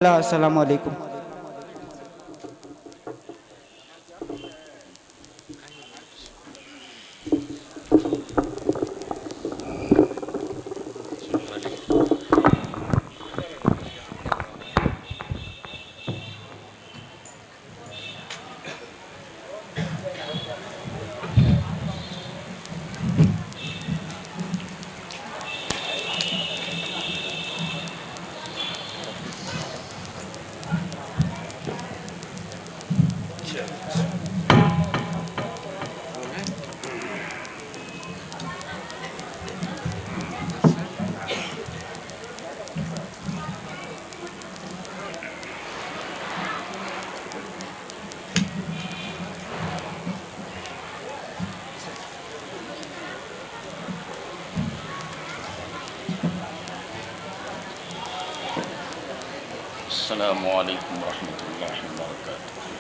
अस्सलामु अलैकुम। अस्सलामु अलैकुम रहमतुल्लाहि व बरकातुहू।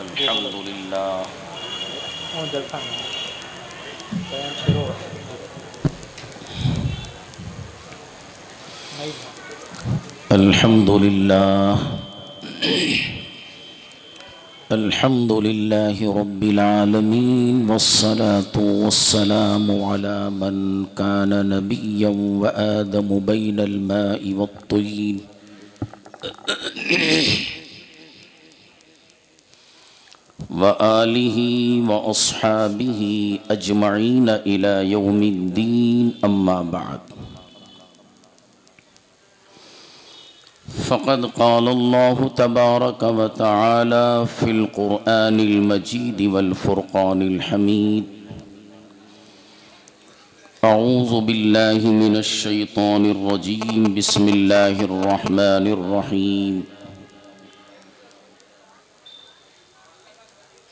अल्हम्दुलिल्लाह अल्हम्दुलिल्लाह अल्हम्दुलिल्लाहि रब्बिल आलमीन वस्सलातु वस्सलामु अला मन कान नबिय्यन व आदमु बैनल माइ वत्तीन व आलिहि व अस्हाबिहि अजमईन इला यौमिद्दीन अम्मा बाद। फ़क़द क़ालल्लाहु तबारक व तआला फ़िल क़ुरआनिल मजीद वल फ़ुरक़ानिल हमीद। अऊज़ु बिल्लाहि मिनश शैतानिर रजीम। बिस्मिल्लाहिर रहमानिर रहीम।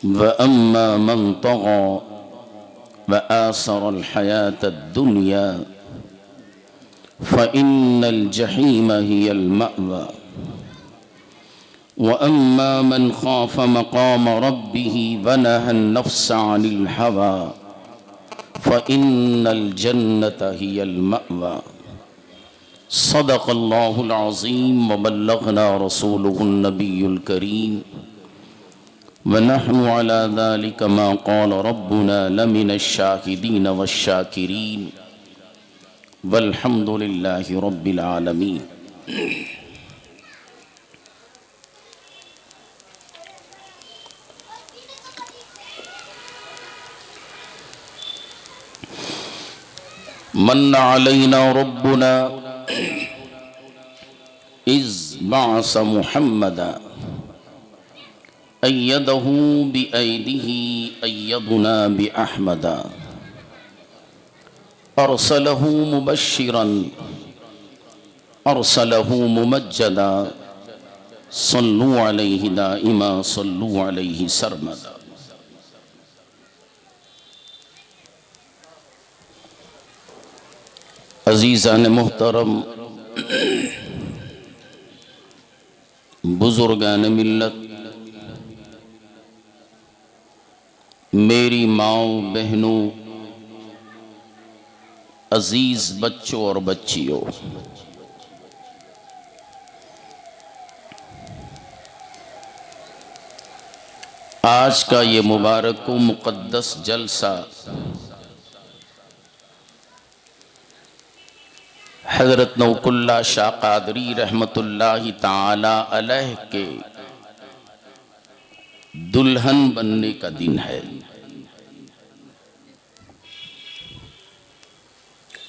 व अम्मा मन तग़ा व आसरल हयातद दुनिया फ़इन्नल जहीम हियल मअवा व अम्मा मन ख़ाफ़ मक़ाम रब्बिही व नहन नफ़्स अनिल हवा फ़इन्नल जन्नत हियल मअवा। सदक़ल्लाहुल अज़ीम व बल्लग़ना रसूलुहुन नबियुल करीम व नहनु अला ज़ालिका मा क़ाल रब्बुना लमिनश शाहिदीन वश्शाकिरीन वल्हम्दुलिल्लाहि रब्बिल आलमीन। मन्ना अलैना रब्बुना इज़ बअस मुहम्मदा अय्यदहू बिअयदिही अय्यदना बिअहमदा अरसलहू मुबश्शिरन अरसलहू मुमज्जदा सल्लु अलैहि दाइमा सल्लु अलैहि सरमदा। अज़ीज़ान मुहतरम, बुजुर्गान मिल्लत, मेरी माओ बहनों, अजीज बच्चों और बच्चियों, आज का ये मुबारक व मुक़द्दस जलसा हज़रत नौकुल्ला शाह क़ादरी रहमतुल्लाहि ताला अलैह के दुल्हन बनने का दिन है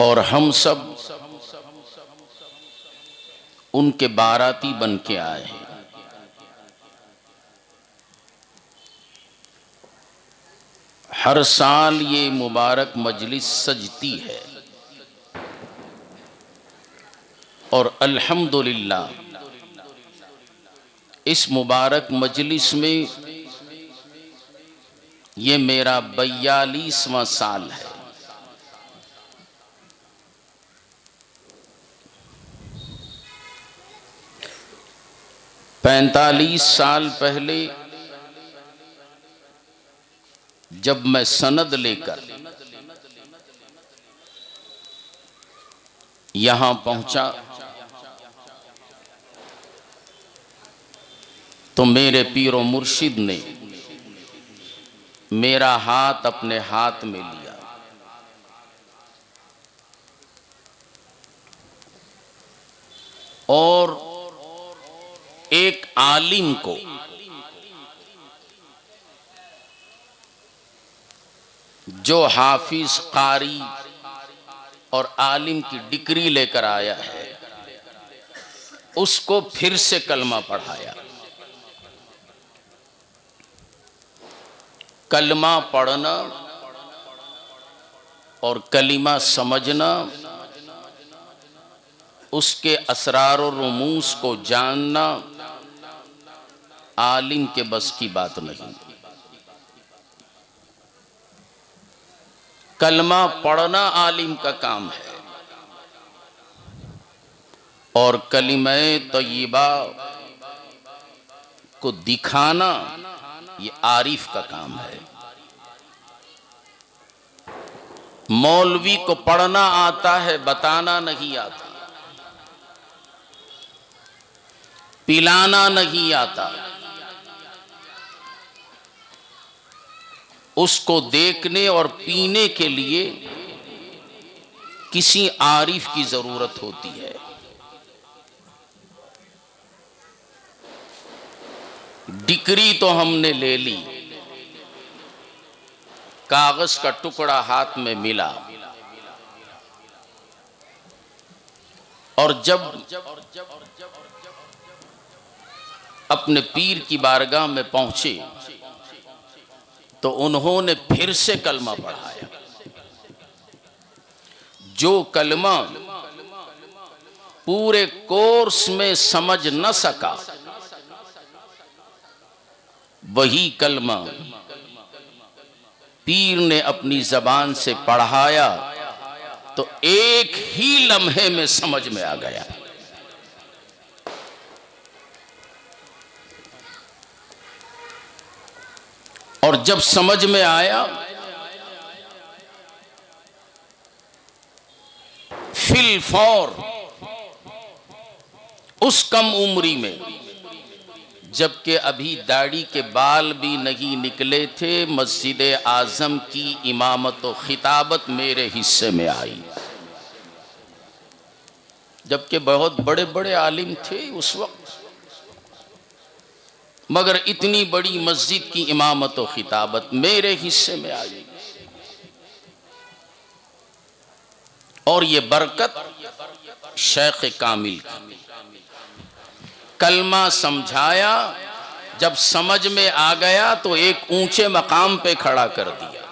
और हम सब उनके बाराती बन के आए हैं। हर साल ये मुबारक मजलिस सजती है और अल्हम्दुलिल्लाह इस मुबारक मजलिस में ये मेरा 42वां साल है। पैंतालीस साल पहले जब मैं सनद लेकर यहां पहुंचा तो मेरे पीरो मुर्शिद ने मेरा हाथ अपने हाथ में लिया और एक आलिम को जो हाफिज कारी और आलिम की डिग्री लेकर आया है उसको फिर से कलमा पढ़ाया। कलमा पढ़ना और कलिमा समझना, उसके असरार और रुमूस को जानना आलिम के बस की बात नहीं। कलमा पढ़ना आलिम का काम है और कलिमा तय्यबा को दिखाना ये आरिफ का काम है। मौलवी को पढ़ना आता है, बताना नहीं आता, पिलाना नहीं आता, उसको देखने और पीने के लिए किसी आरिफ की जरूरत होती है। डिग्री तो हमने ले ली, कागज का टुकड़ा हाथ में मिला और जब अपने पीर की बारगाह में पहुंचे तो उन्होंने फिर से कलमा पढ़ाया। जो कलमा पूरे कोर्स में समझ न सका वही कलमा पीर ने अपनी जबान से पढ़ाया तो एक ही लम्हे में समझ में आ गया। और जब समझ में आया फिल फौर उस कम उम्री में, जबकि अभी दाढ़ी के बाल भी नहीं निकले थे, मस्जिद आजम की इमामत और खिताबत मेरे हिस्से में आई। जबकि बहुत बड़े बड़े आलिम थे उस वक्त, मगर इतनी बड़ी मस्जिद की इमामत और खिताबत मेरे हिस्से में आई। और ये बरकत शेख कामिल की। कलमा समझाया, जब समझ में आ गया तो एक ऊंचे मकाम पे खड़ा कर दिया।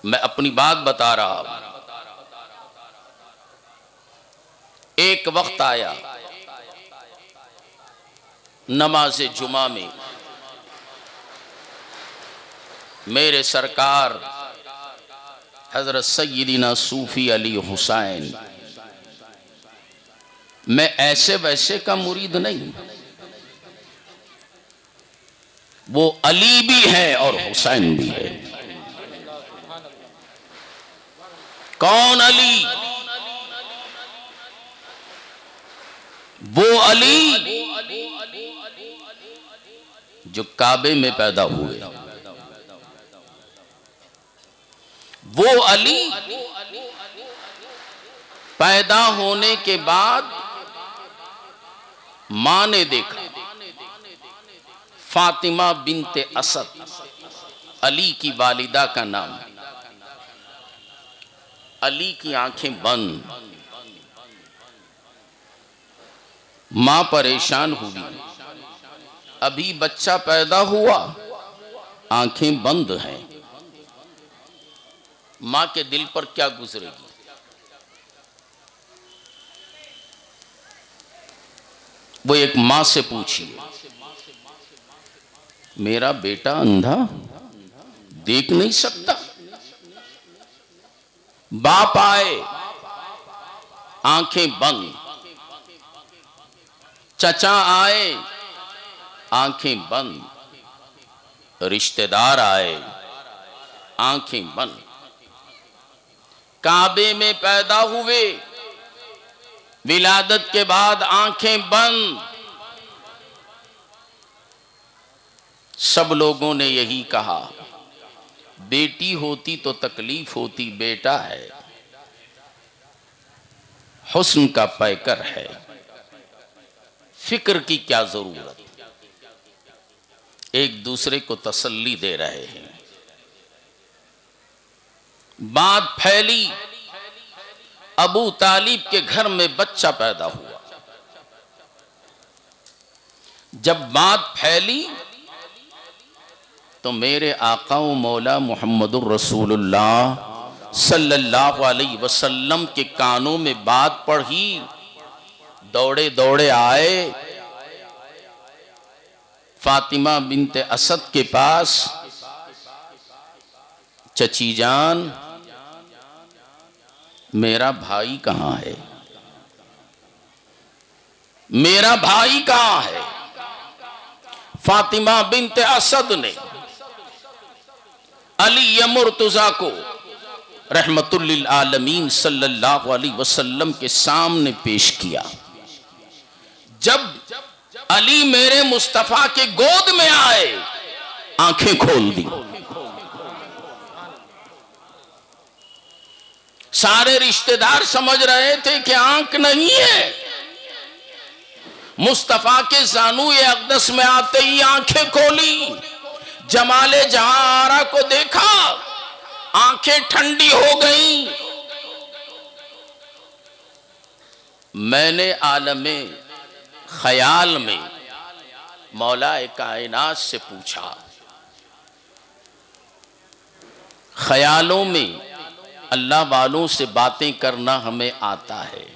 मैं अपनी बात बता रहा हूं। एक वक्त आया नमाज जुमा में, मेरे सरकार हजरत सय्यदना सूफी अली हुसैन, मैं ऐसे वैसे का मुरीद नहीं, वो अली भी है और हुसैन भी है। कौन अली? वो अली जो काबे में पैदा हुए, वो अली पैदा होने के बाद मां ने देखा फातिमा बिनते असद, अली की वालिदा का नाम। अली की आंखें बंद, मां परेशान हुई, अभी बच्चा पैदा हुआ, आंखें बंद हैं, मां के दिल पर क्या गुजरेगी। वो एक मां से पूछिए, मेरा बेटा अंधा, देख नहीं सकता। बाप आए, आंखें बंद, चचा आए, आंखें बंद, रिश्तेदार आए, आंखें बंद। काबे में पैदा हुए, विलादत के बाद आंखें बंद। सब लोगों ने यही कहा, बेटी होती तो तकलीफ होती, बेटा है, हुस्न का पैकर है, फिक्र की क्या जरूरत। एक दूसरे को तसल्ली दे रहे हैं। बात फैली, अबू तालिब के घर में बच्चा पैदा हुआ। जब बात फैली तो मेरे आका व मौला मुहम्मदुर रसूलुल्लाह सल्लल्लाहु अलैहि वसल्लम के कानों में बात पढ़ी, दौड़े दौड़े आए फातिमा बिनते असद के पास। चची जान, मेरा भाई कहां है, मेरा भाई कहां है। फातिमा बिनते असद ने अली मुर्तजा को रहमतुल लिल आलमीन सल्लल्लाहु अलैहि वसल्लम के सामने पेश किया। जब अली मेरे मुस्तफा के गोद में आए, आंखें खोल दी। सारे रिश्तेदार समझ रहे थे कि आंख नहीं है। मुस्तफा के जानू-ए अक़दस में आते ही आंखें खोली, जमाले जहारा को देखा, आंखें ठंडी हो गईं। मैंने आलमे ख्याल में मौलाए कायनात से पूछा, ख्यालों में अल्लाह वालों से बातें करना हमें आता है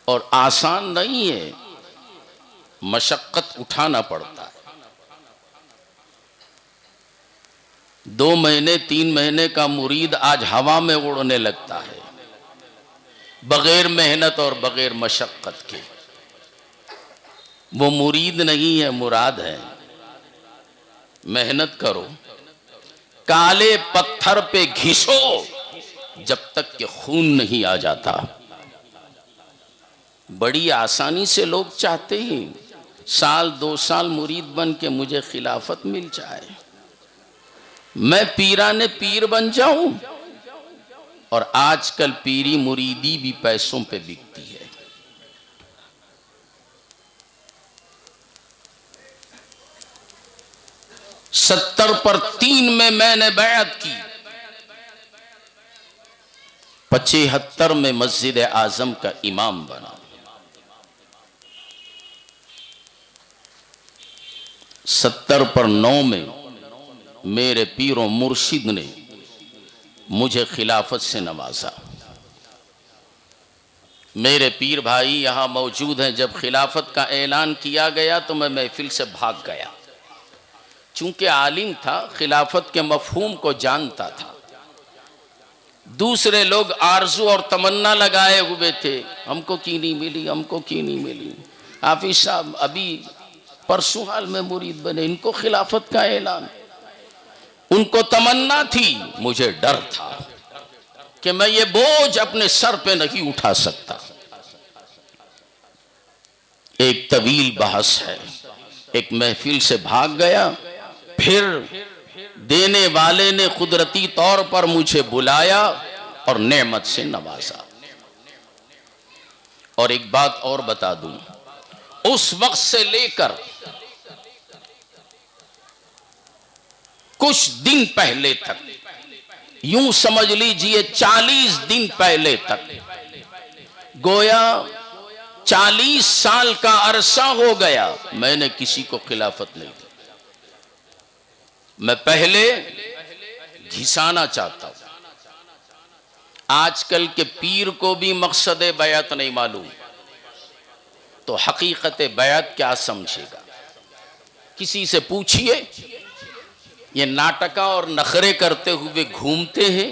और आसान नहीं है, मशक्कत उठाना पड़ता है। 2 महीने 3 महीने का मुरीद आज हवा में उड़ने लगता है, बगैर मेहनत और बगैर मशक्कत के। वो मुरीद नहीं है, मुराद है। मेहनत करो, काले पत्थर पे घिसो जब तक कि खून नहीं आ जाता। बड़ी आसानी से लोग चाहते हैं 1-2 साल मुरीद बन के मुझे खिलाफत मिल जाए, मैं पीराने पीर बन जाऊं। और आजकल पीरी मुरीदी भी पैसों पे बिकती है। सत्तर पर 3 में मैंने बैअत की, 75 में मस्जिद आजम का इमाम बना। 70 पर 9 में मेरे पीरों मुर्शिद ने मुझे खिलाफत से नवाजा। मेरे पीर भाई यहाँ मौजूद हैं। जब खिलाफत का ऐलान किया गया तो मैं महफिल से भाग गया। चूंकि आलिम था, खिलाफत के मफहूम को जानता था। दूसरे लोग आरजू और तमन्ना लगाए हुए थे, हमको क्यों नहीं मिली, हमको क्यों नहीं मिली। हाफिज साहब अभी परसों हाल में मुरीद बने, इनको खिलाफत का ऐलान। उनको तमन्ना थी, मुझे डर था कि मैं ये बोझ अपने सर पे नहीं उठा सकता। एक तवील बहस है, एक महफिल से भाग गया, फिर देने वाले ने कुदरती तौर पर मुझे बुलाया और नेमत से नवाजा। और एक बात और बता दूं, उस वक्त से लेकर कुछ दिन पहले तक, यूं समझ लीजिए 40 दिन पहले तक, गोया 40 साल का अरसा हो गया, मैंने किसी को खिलाफत नहीं दी। मैं पहले घिसाना चाहता हूं। आजकल के पीर को भी मकसद बैत नहीं मालूम, तो हकीकत बैत क्या समझेगा। किसी से पूछिए, ये नाटका और नखरे करते हुए घूमते हैं,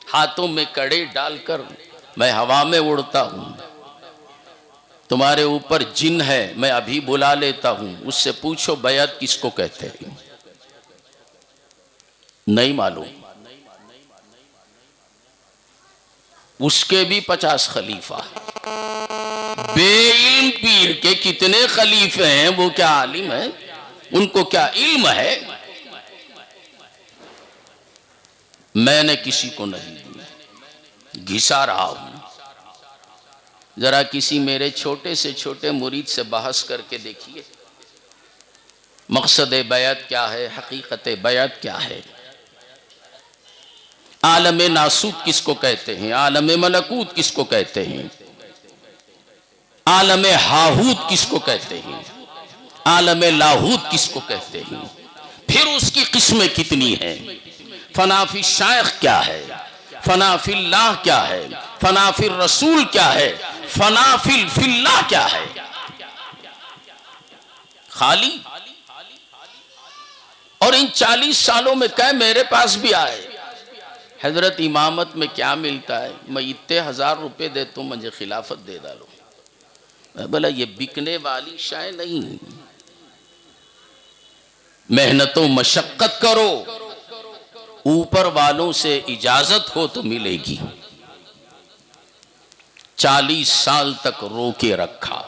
हाथों में कड़े डालकर, मैं हवा में उड़ता हूं, तुम्हारे ऊपर जिन है, मैं अभी बुला लेता हूं। उससे पूछो बैत किसको कहते हैं, नहीं मालूम। उसके भी 50 खलीफा। बेइल्म पीर के कितने खलीफे हैं, वो क्या आलिम है, उनको क्या इल्म है। मैंने किसी को नहीं दी, घिसा रहा हूं। जरा किसी मेरे छोटे से छोटे मुरीद से बहस करके देखिए, मकसद बैत क्या है, हकीकत बैत क्या है। आलम नासूत किसको कहते हैं, आलम मलकूत किसको कहते हैं, आलम हाहूत किसको कहते हैं, आलम लाहूत किसको कहते हैं, फिर उसकी किस्में कितनी हैं। फनाफी शायख क्या है, फनाफिल्लाह क्या है, फनाफिल रसूल क्या है, फनाफिल फिल्लाह क्या है। खाली और इन 40 सालों में क्या मेरे पास भी आए, हजरत इमामत में क्या मिलता है, मैं इतने 1000 रुपए दे तो मुझे खिलाफत दे डालो। बोला ये बिकने वाली शाय नहीं, मेहनतों मशक्कत करो, ऊपर वालों से इजाजत हो तो मिलेगी। 40 साल तक रोके रखा,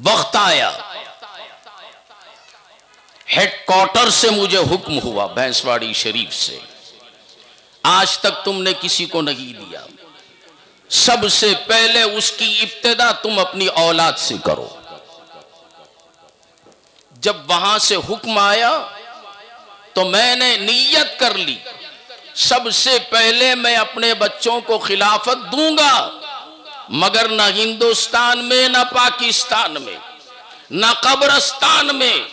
वक्त आया, हेडक्वार्टर से मुझे हुक्म हुआ, भैंसवाड़ी शरीफ से, आज तक तुमने किसी को नहीं दिया, सबसे पहले उसकी इब्तिदा तुम अपनी औलाद से करो। जब वहां से हुक्म आया तो मैंने नीयत कर ली, सबसे पहले मैं अपने बच्चों को खिलाफत दूंगा, मगर न हिंदुस्तान में, न पाकिस्तान में, न कब्रिस्तान में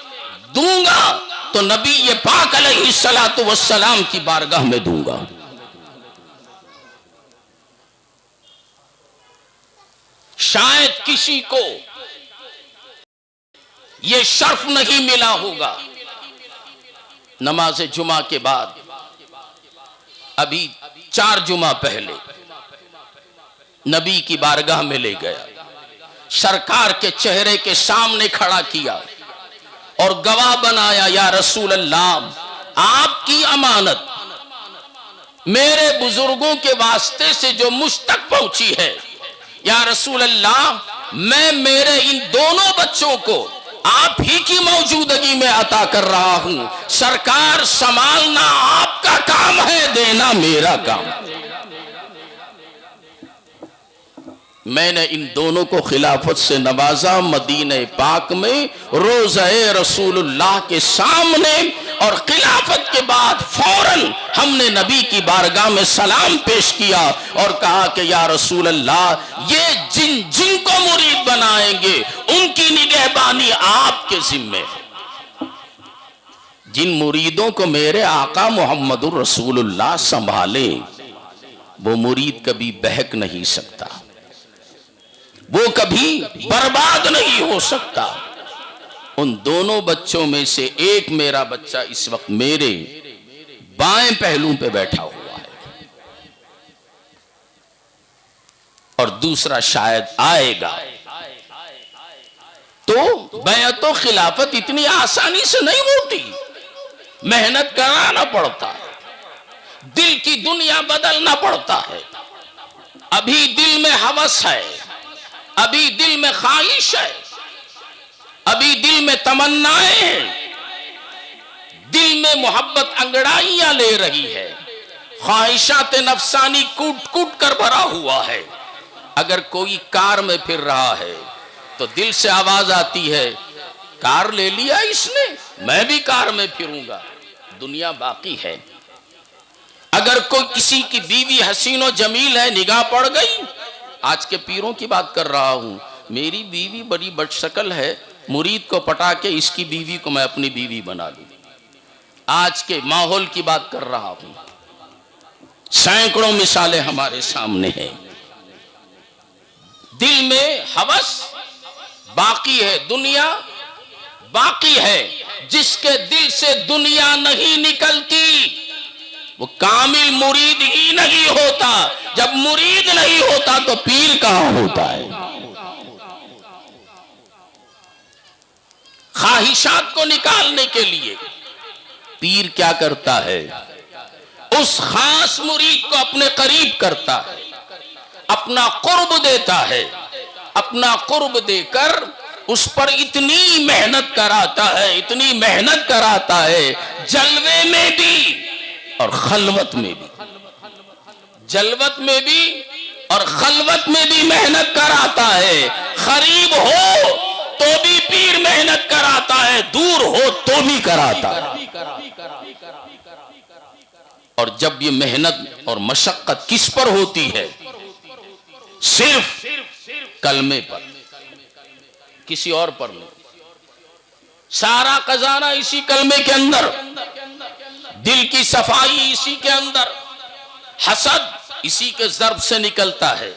दूंगा, तो नबी ये पाक अलैहिस्सलातु वस्सलाम की बारगाह में दूंगा। शायद किसी को ये शर्फ नहीं मिला होगा। नमाज जुमा के बाद, अभी 4 जुमा पहले नबी की बारगाह में ले गया, सरकार के चेहरे के सामने खड़ा किया और गवाह बनाया, या रसूल अल्लाह, आपकी अमानत मेरे बुजुर्गों के वास्ते से जो मुझ तक पहुंची है, या रसूल अल्लाह, मैं मेरे इन दोनों बच्चों को आप ही की मौजूदगी में अता कर रहा हूं। सरकार, संभालना आपका काम है, देना मेरा काम। मैंने इन दोनों को खिलाफत से नवाजा, मदीने पाक में रोज़े रसूलुल्लाह के सामने, और खिलाफत के बाद फौरन हमने नबी की बारगाह में सलाम पेश किया और कहा कि या रसूल अल्लाह, ये जिनको मुरीद बनाएंगे उनकी निगहबानी आपके जिम्मे है। जिन मुरीदों को मेरे आका मोहम्मदुर रसूलुल्लाह संभाले, वो मुरीद कभी बहक नहीं सकता, वो कभी बर्बाद नहीं हो सकता। उन दोनों बच्चों में से एक मेरा बच्चा इस वक्त मेरे बाएं पहलू पे बैठा हुआ है, और दूसरा शायद आएगा। तो बैअतो खिलाफत इतनी आसानी से नहीं होती, मेहनत कराना पड़ता है, दिल की दुनिया बदलना पड़ता है। अभी दिल में हवस है, अभी दिल में ख्वाहिश है, अभी दिल में तमन्नाएं हैं, दिल में मोहब्बत अंगड़ाइयां ले रही है, ख्वाहिशात नफसानी कूट कूट कर भरा हुआ है। अगर कोई कार में फिर रहा है तो दिल से आवाज आती है, कार ले लिया इसने, मैं भी कार में फिरूंगा। दुनिया बाकी है। अगर कोई किसी की बीवी हसीनो जमील है, निगाह पड़ गई, आज के पीरों की बात कर रहा हूं, मेरी बीवी बड़ी बदशक्ल है, मुरीद को पटा के इसकी बीवी को मैं अपनी बीवी बना लूं। आज के माहौल की बात कर रहा हूं, सैकड़ों मिसालें हमारे सामने हैं। दिल में हवस बाकी है, दुनिया बाकी है। जिसके दिल से दुनिया नहीं निकलती वो कामिल मुरीद ही नहीं होता। जब मुरीद नहीं होता तो पीर कहां होता है। ख्वाहिशात को निकालने के लिए पीर क्या करता है, उस खास मुरीद को अपने करीब करता है, अपना कुर्ब देता है, अपना कुर्ब देकर उस पर इतनी मेहनत कराता है, इतनी मेहनत कराता है, जलवे में भी और खलवत में भी, जलवत में भी और खलवत में भी मेहनत कराता है। करीब हो तो भी पीर मेहनत कराता है, दूर हो तो भी कराता है। और जब ये मेहनत और मशक्कत किस पर होती है? सिर्फ कलमे पर, किसी और पर नहीं। सारा खजाना इसी कलमे के अंदर, दिल की सफाई इसी के अंदर, हसद इसी के ज़र्ब से निकलता है,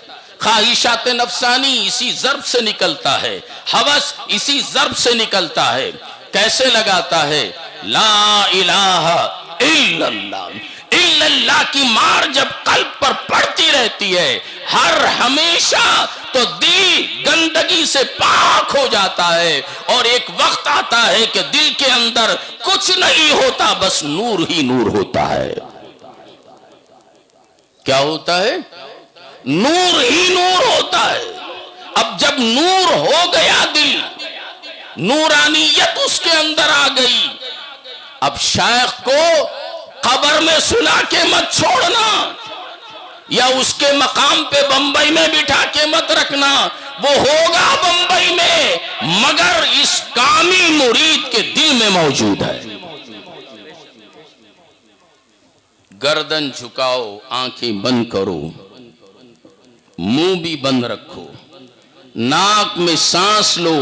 ख्वाहिशात नफ्सानी इसी ज़र्ब से निकलता है, हवस इसी ज़र्ब से निकलता है। कैसे लगाता है? ला इलाहा इल्लल्लाह, इल्लल्लाह की मार जब कल्ब पर पड़ती रहती है हर हमेशा, तो दिल गंदगी से पाक हो जाता है और एक वक्त आता है कि दिल के अंदर कुछ नहीं होता, बस नूर ही नूर होता है। क्या होता है? नूर ही नूर होता है। अब जब नूर हो गया दिल, नूरानियत उसके अंदर आ गई, अब शायख को कब्र में सुला के मत छोड़ना या उसके मकाम पे बंबई में बिठा के मत रखना, वो होगा बंबई में मगर इस कामिल मुरीद के दिल में मौजूद है। गर्दन झुकाओ, आंखें बंद करो, मुंह भी बंद रखो, नाक में सांस लो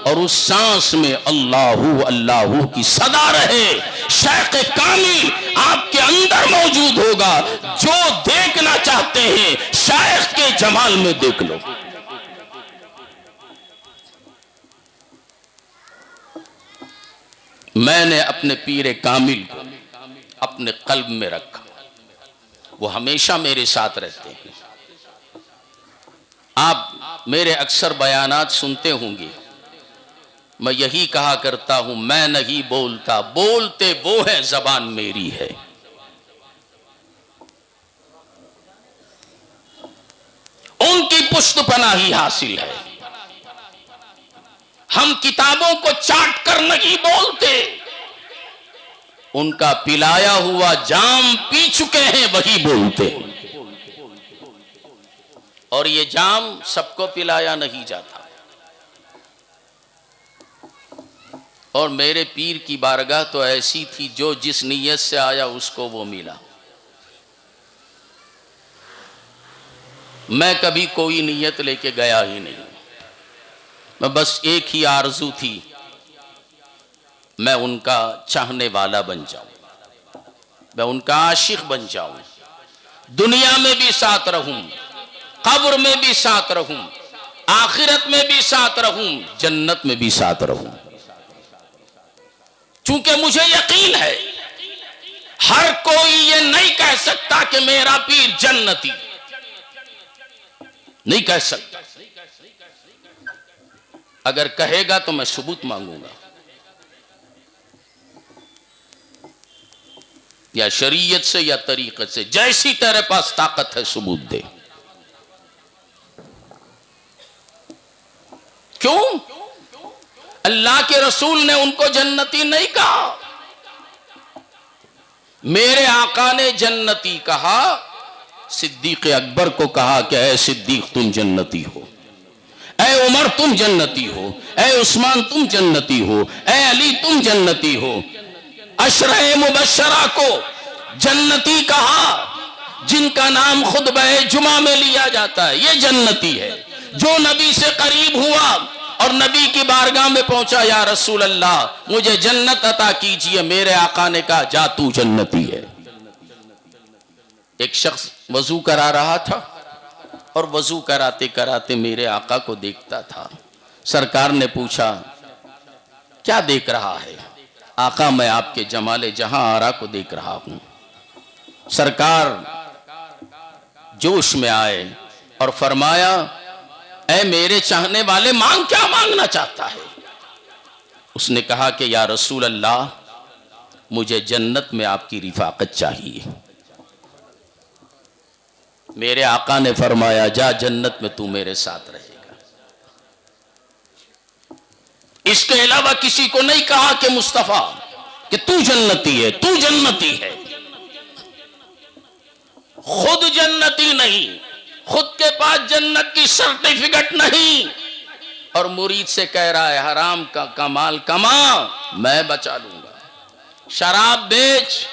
और उस सांस में अल्लाहू अल्लाहू की सदा रहे। शेख कामिल आपके अंदर मौजूद होगा। जो देखना चाहते हैं शेख के जमाल में देख लो। मैंने अपने पीरे कामिल को अपने कल्ब में रखा, वो हमेशा मेरे साथ रहते हैं। आप मेरे अक्सर बयानात सुनते होंगे, मैं यही कहा करता हूं, मैं नहीं बोलता, बोलते वो है, जबान मेरी है। उनकी पुष्टपनाही हासिल है। हम किताबों को चाट कर नहीं बोलते, उनका पिलाया हुआ जाम पी चुके हैं वही बोलते हैं। और ये जाम सबको पिलाया नहीं जाता। और मेरे पीर की बारगाह तो ऐसी थी, जो जिस नीयत से आया उसको वो मिला। मैं कभी कोई नीयत लेके गया ही नहीं, मैं बस एक ही आरजू थी, मैं उनका चाहने वाला बन जाऊं, मैं उनका आशिक बन जाऊं, दुनिया में भी साथ रहूं, कब्र में भी साथ रहूं, आखिरत में भी साथ रहूं, जन्नत में भी साथ रहूं। चूंकि मुझे यकीन है हर कोई ये नहीं कह सकता कि मेरा पीर जन्नती, नहीं कह सकता। अगर कहेगा तो मैं सबूत मांगूंगा, या शरीयत से या तरीकत से, जैसी तेरे पास ताकत है सबूत दे। क्यों? अल्लाह के रसूल ने उनको जन्नती नहीं कहा, मेरे आका ने जन्नती कहा। सिद्दीक अकबर को कहा कि ऐ सिद्दीक तुम जन्नती हो, ऐ उमर तुम जन्नती हो, ऐ उस्मान तुम जन्नती हो, ऐ अली तुम जन्नती हो। अशरे मुबशरा को जन्नती कहा, जिनका नाम खुतबे जुमा में लिया जाता है, ये जन्नती है। जो नबी से करीब हुआ और नबी की बारगाह में पहुंचा, या रसूल अल्लाह मुझे जन्नत अता कीजिए, मेरे आका ने कहा जा तू जन्नती है। एक शख्स वजू करा रहा था और वजू कराते कराते मेरे आका को देखता था। सरकार ने पूछा क्या देख रहा है? आका मैं आपके जमाले जहां आरा को देख रहा हूं। सरकार जोश में आए और फरमाया ऐ मेरे चाहने वाले, मांग, क्या मांगना चाहता है? उसने कहा कि या रसूल अल्लाह मुझे जन्नत में आपकी रिफाकत चाहिए। मेरे आका ने फरमाया जा जन्नत में तू मेरे साथ रहेगा। इसके अलावा किसी को नहीं कहा कि मुस्तफा कि तू जन्नती है, तू जन्नती है। खुद जन्नती नहीं, खुद के पास जन्नत की सर्टिफिकेट नहीं, और मुरीद से कह रहा है हराम का कमाल कमा, मैं बचा लूंगा। शराब बेच,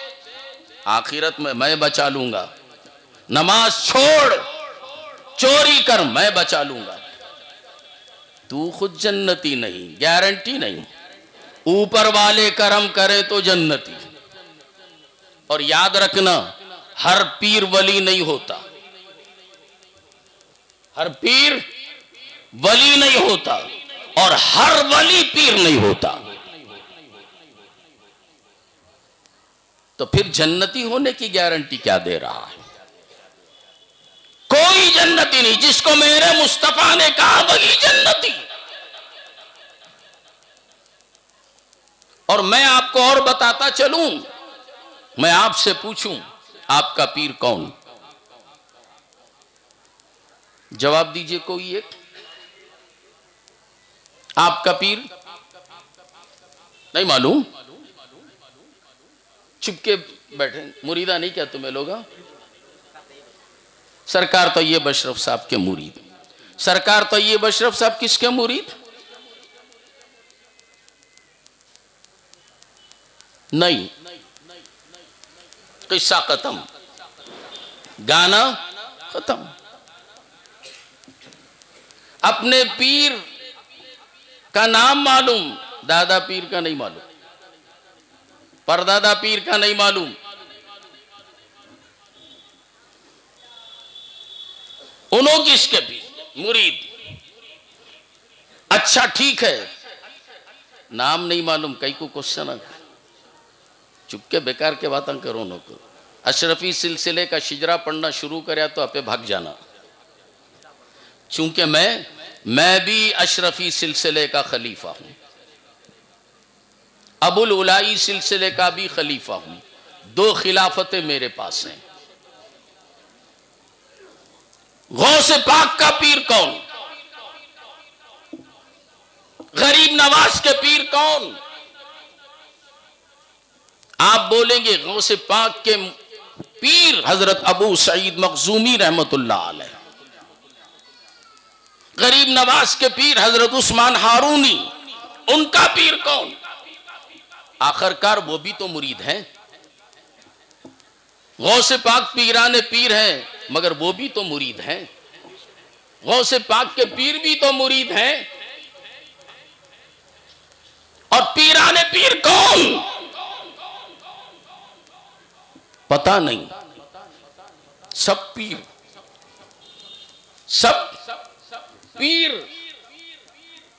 आखिरत में मैं बचा लूंगा। नमाज छोड़, चोरी कर, मैं बचा लूंगा। तू खुद जन्नती नहीं, गारंटी नहीं। ऊपर वाले करम करे तो जन्नती। और याद रखना, हर पीर वली नहीं होता, हर पीर वली नहीं होता, और हर वली पीर नहीं होता। तो फिर जन्नती होने की गारंटी क्या दे रहा है? कोई जन्नती नहीं। जिसको मेरे मुस्तफा ने कहा वही जन्नती। और मैं आपको और बताता चलूं, मैं आपसे पूछूं आपका पीर कौन? जवाब दीजिए कोई एक। आपका पीर नहीं मालूम? चुपके बैठे, मुरीदा नहीं क्या तुम्हें लोग? सरकार तैयब अशरफ साहब के मुरीद। सरकार तैयब अशरफ साहब किसके मुरीद? नहीं, किस्सा खत्म, गाना खत्म। अपने पीर का नाम मालूम, दादा पीर का नहीं मालूम, परदादा पीर का नहीं मालूम। उन्हों किसके पीर मुरीद? अच्छा ठीक है, नाम नहीं मालूम, कई को क्वेश्चन चुपके बेकार के बातें करो न करो। अशरफी सिलसिले का शिजरा पढ़ना शुरू करे तो आपे भाग जाना। चूंकि मैं भी अशरफी सिलसिले का खलीफा हूं, अबुल उलाई सिलसिले का भी खलीफा हूं। 2 खिलाफतें मेरे पास हैं। गौसे पाक का पीर कौन? गरीब नवाज के पीर कौन? आप बोलेंगे गौसे पाक के पीर हजरत अबू सईद मखजूमी रहमतुल्लाह अलैह। गरीब नवाज के पीर हजरत उस्मान हारूनी। उनका पीर कौन? आखिरकार वो भी तो मुरीद हैं। गौसे पाक पीराने पीर हैं, मगर वो भी तो मुरीद हैं। गौसे पाक के पीर भी तो मुरीद हैं। और पीराने पीर कौन? पता नहीं। सब पीर, सब पीर।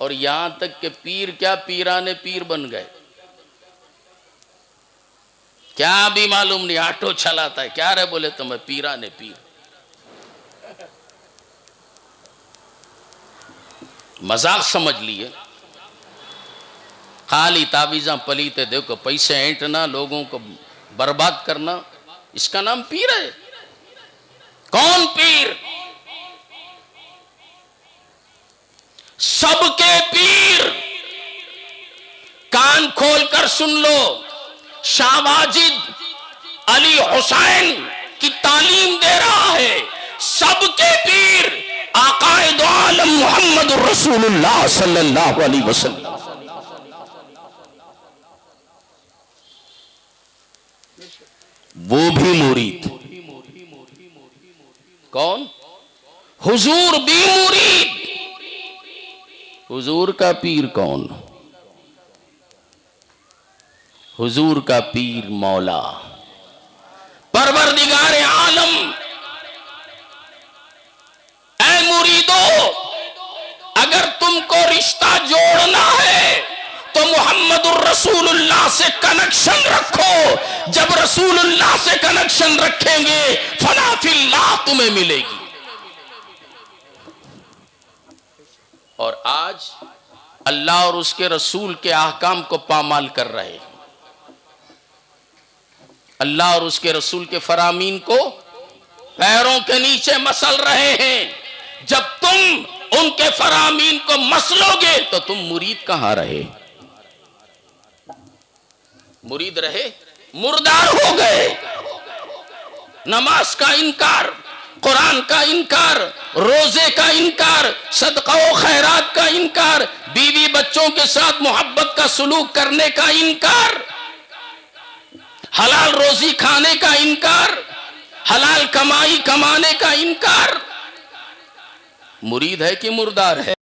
और यहां तक के पीर क्या पीराने पीर बन गए, क्या भी मालूम नहीं। ऑटो चलाता है, क्या रे बोले तो मैं पीराने पीर। मजाक समझ लिए। खाली ताबीजा पलीते देखो, पैसे ऐंठना, लोगों को बर्बाद करना, इसका नाम पीर है? कौन पीर? सबके पीर। कान खोलकर सुन लो, शाह वाजिद अली हुसैन की तालीम दे रहा है। सबके पीर आकाए दो आलम मोहम्मद रसूलुल्लाह सल्लल्लाहु अलैहि वसल्लम। वो भी मुरीद। कौन? हुजूर भी मुरीद। हुजूर का पीर कौन? हुजूर का पीर मौला परवरदिगारे आलम। ऐ मुरीदो, अगर तुमको रिश्ता जोड़ना है तो मुहम्मदुर रसूलुल्लाह से कनेक्शन रखो। जब रसूलुल्लाह से कनेक्शन रखेंगे फना फिल्लाह तुम्हें मिलेगी। और आज अल्लाह और उसके रसूल के ahकाम को पामाल कर रहे हैं। अल्लाह और उसके रसूल के फरामीन को पैरों के नीचे मसल रहे हैं। जब तुम उनके फरामीन को मसलोगे तो तुम मुरीद कहां रहे? मुरीद रहे, मुर्दार हो गए। नमाज का इनकार, कुरान का इनकार, रोजे का इनकार, सदका व खैरात का इनकार, बीवी बच्चों के साथ मोहब्बत का सलूक करने का इनकार, हलाल रोजी खाने का इनकार, हलाल कमाई कमाने का इनकार। मुरीद है कि मुर्दार है?